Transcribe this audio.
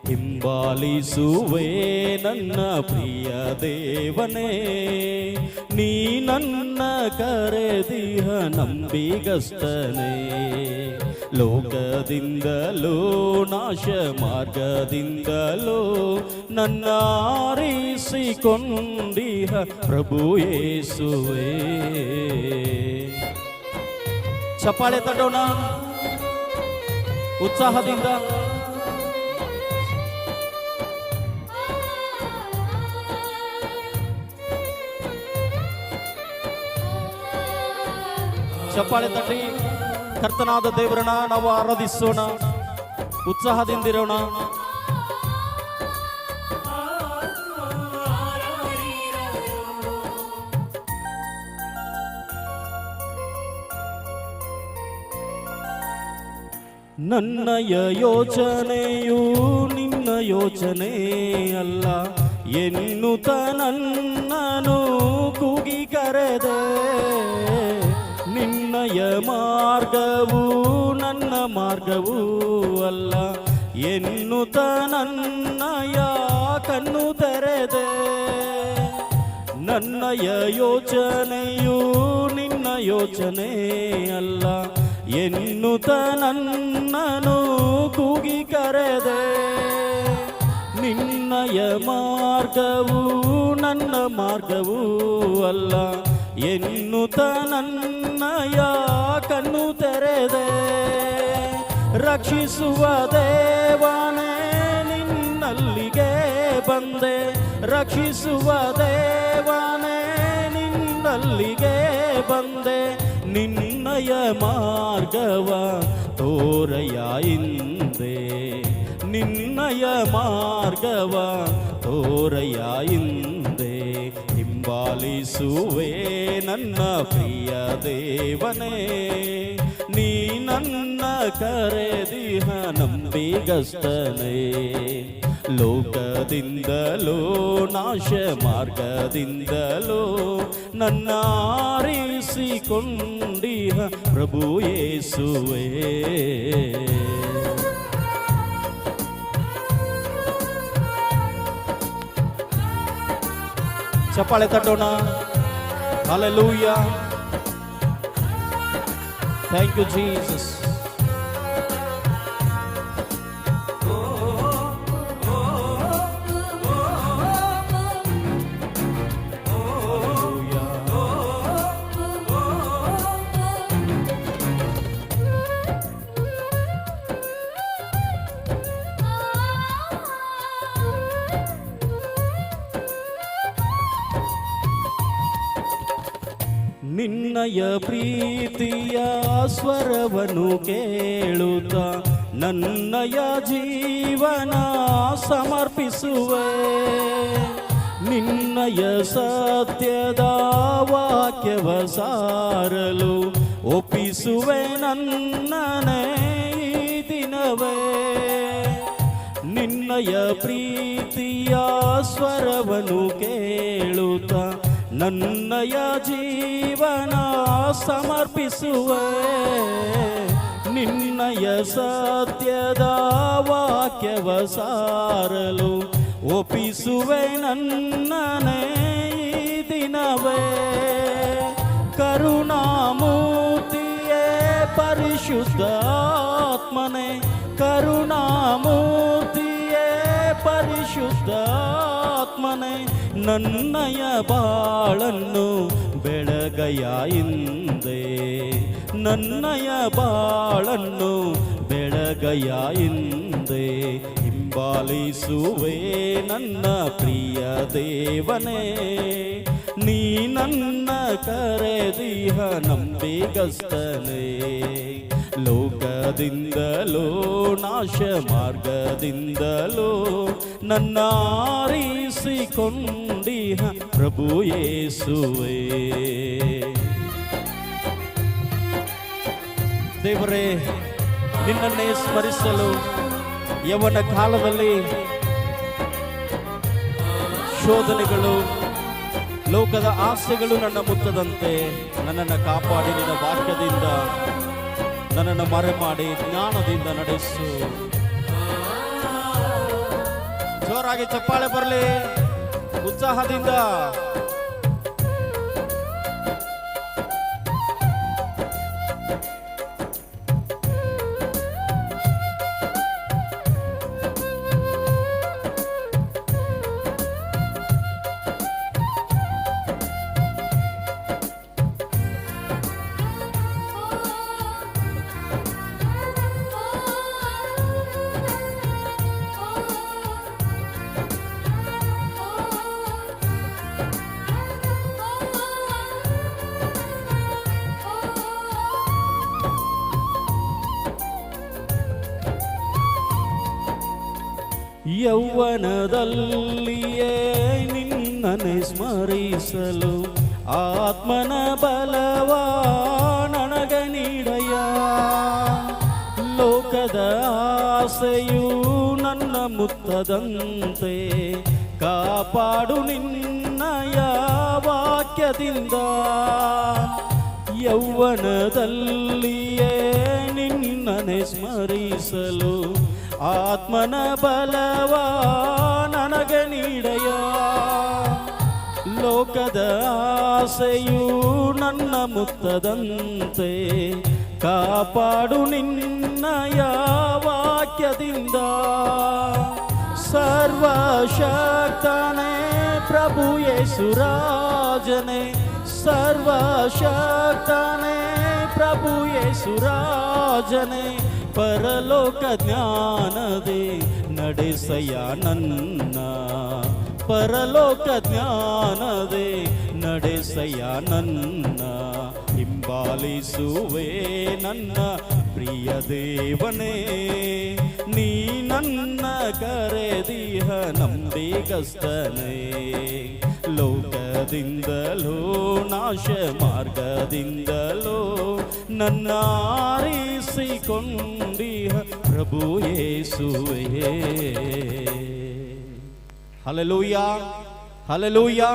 ಹಿಂಬಾಲಿಸುವೆ ನನ್ನ ಪ್ರಿಯ ದೇವನೇ. ನೀ ನನ್ನ ಕರೆದಿಹ ನಂಬಿಗಸ್ತನೇ. ಲೋಕದಿಂದಲೋ ನಾಶ ಮಾರ್ಗದಿಂದಲೋ ನನ್ನ ಆರಿಸಿಕೊಂಡಿಹ ಪ್ರಭು ಯೇಸುವೇ. ಚಪ್ಪಾಳೆ ತಟ್ಟೋಣ ಉತ್ಸಾಹದಿಂದ. ಚಪ್ಪಾಳೆ ತಟ್ಟಿ ಕರ್ತನಾದ ದೇವರನ್ನ ನಾವು ಆರಾಧಿಸೋಣ, ಉತ್ಸಾಹದಿಂದಿರೋಣ. ನನ್ನಯ ಯೋಚನೆಯು ನಿನ್ನ ಯೋಚನೆ ಅಲ್ಲ ಎನ್ನುತ್ತ ನನ್ನನು ಕೂಗಿ ಕರೆದೆ. ನಿನ್ನಯ ಮಾರ್ಗವು ನನ್ನ ಮಾರ್ಗವೂ ಅಲ್ಲ ಎನ್ನುತ್ತ ನನ್ನಯ ಕಣ್ಣು ತೆರೆದೆ. ನನ್ನಯ ಯೋಚನೆಯು ನಿನ್ನ ಯೋಚನೆ ಅಲ್ಲ ಎನ್ನುತ್ತ ನನ್ನನು ಕೂಗಿ ಕರೆದೆ. ನಿನ್ನಯ ಮಾರ್ಗವು ನನ್ನ ಮಾರ್ಗವೂ ಅಲ್ಲ ಎನ್ನುತ್ತ ನನ್ನಯ ಕಣ್ಣು ತೆರೆದೆ. ರಕ್ಷಿಸುವ ದೇವನೇ ನಿನ್ನಲ್ಲಿಗೆ ಬಂದೆ. ರಕ್ಷಿಸುವ ದೇವನೇ ನಿನ್ನಲ್ಲಿಗೆ ಬಂದೆ. ನಿನ್ನಯ ಮಾರ್ಗವ ತೋರಯ ಹಿಂದೆ. ನಿನ್ನಯ ಮಾರ್ಗವ ತೋರಯ ಹಿಂದೆ. ಹಿಂಬಾಲಿಸುವೆ ನನ್ನ ಪ್ರಿಯ ದೇವನೇ. ನೀ ನನ್ನ ಕರೆದಿಹ ನಂಬಿಗಸ್ತನೇ. ಲೋಕದಿಂದಲೋ ನಾಶ ಮಾರ್ಗದಿಂದಲೋ ನನ್ನ ಆರಿಸಿಕೊಂಡಿಹ ಪ್ರಭು ಯೇಸುವೇ. ಚಪ್ಪಾಳೆ ತಟ್ಟೋಣ. ಹಲ್ಲೆಲೂಯಾ. Thank you Jesus. ನಿನ್ನಯ ಪ್ರೀತಿಯ ಸ್ವರವನ್ನು ಕೇಳುತ್ತ ನನ್ನಯ ಜೀವನ ಸಮರ್ಪಿಸುವೆ. ನಿನ್ನಯ ಸತ್ಯದ ವಾಕ್ಯವ ಸಾರಲು ಒಪ್ಪಿಸುವೆ ನನ್ನನೇ ಈ ದಿನವೇ. ನಿನ್ನಯ ಪ್ರೀತಿಯ ಸ್ವರವನ್ನು ಕೇಳುತ್ತ ನನ್ನಯ ಜೀವನ ಸಮರ್ಪಿಸುವೆ. ನಿನ್ನಯ ಸತ್ಯದ ವಾಕ್ಯವ ಸಾರಲು ಒಪ್ಪಿಸುವೆ ನನ್ನನೇ ಈ ದಿನವೇ. ಕರುಣಾಮೂರ್ತಿಯೇ ಪರಿಶುದ್ಧಾತ್ಮನೇ. ಕರುಣಾಮೂರ್ತಿಯೇ ಪರಿಶುದ್ಧಾತ್ಮನೇ. ನನ್ನಯ ಬಾಳನ್ನು ಬೆಳಗಯ ಹಿಂದೆ. ನನ್ನಯ ಬಾಳನ್ನು ಬೆಳಗಯ ಹಿಂದೆ. ಹಿಂಬಾಲಿಸುವೆ ನನ್ನ ಪ್ರಿಯ ದೇವನೇ. ನೀ ನನ್ನ ಕರೆದಿಹ ನಂಬಿಗಸ್ತನೇ. ಲೋಕದಿಂದಲೋ ನಾಶ ಮಾರ್ಗದಿಂದಲೋ ನನ್ನ ಆರಿಸಿಕೊಂಡಿಹ ಪ್ರಭು ಯೇಸುವೇ. ದೇವರೇ, ನಿನ್ನನ್ನೇ ಸ್ಮರಿಸಲು ಯೌವನ ಕಾಲದಲ್ಲಿ ಶೋಧನೆಗಳು ಲೋಕದ ಆಸೆಗಳು ನನ್ನ ಮುತ್ತದಂತೆ ನನ್ನನ್ನು ಕಾಪಾಡಿ ನಿನ್ನ ವಾಕ್ಯದಿಂದ ನನ್ನನ್ನು ಮರೆ ಮಾಡಿ ಜ್ಞಾನದಿಂದ ನಡೆಸು. ಜೋರಾಗಿ ಚಪ್ಪಾಳೆ ಬರಲಿ ಉತ್ಸಾಹದಿಂದ. ಯೌವನದಲ್ಲಿಯೇ ನಿನ್ನನೆ ಸ್ಮರಿಸಲು ಆತ್ಮನ ಬಲವ ನನಗೆ ನೀಡಯ್ಯ. ಲೋಕದ ಆಸೆಯು ನನ್ನ ಮುತ್ತದಂತೆ ಕಾಪಾಡು ನಿನ್ನಯ ವಾಕ್ಯದಿಂದ. ಯೌವನದಲ್ಲಿಯೇ ನಿನ್ನನೆ ಸ್ಮರಿಸಲು ಆತ್ಮನ ಬಲವ ನನಗೆ ನೀಡಯ್ಯ. ಲೋಕದ ಆಸೆಯು ನನ್ನ ಮುತ್ತದಂತೆ ಕಾಪಾಡು ನಿನ್ನಯ ವಾಕ್ಯದಿಂದ. ಸರ್ವಶಕ್ತನೇ ಪ್ರಭು ಯೇಸು ರಾಜನೇ, ಸರ್ವಶಕ್ತನೇ ಪ್ರಭು ಯೇಸು ರಾಜನೇ, ಪರಲೋಕ ಜ್ಞಾನದೇ ನಡೆಸಯ್ಯ ನನ್ನ, ಪರಲೋಕ ಜ್ಞಾನದೇ ನಡೆಸಯ್ಯ ನನ್ನ. ಹಿಂಬಾಲಿಸುವೆ ನನ್ನ ಪ್ರಿಯ ದೇವನೇ, ನೀ ನನ್ನ ಕರೆದಿಹ ನಂಬಿಗಸ್ತನೇ. ಲೋಕದಿಂದಲೋ ನಾಶ ಮಾರ್ಗದಿಂದಲೋ ನನ್ನ ಆರಿಸಿಕೊಂಡಿಹ ಪ್ರಭು ಯೇಸುವೇ. Hallelujah, hallelujah.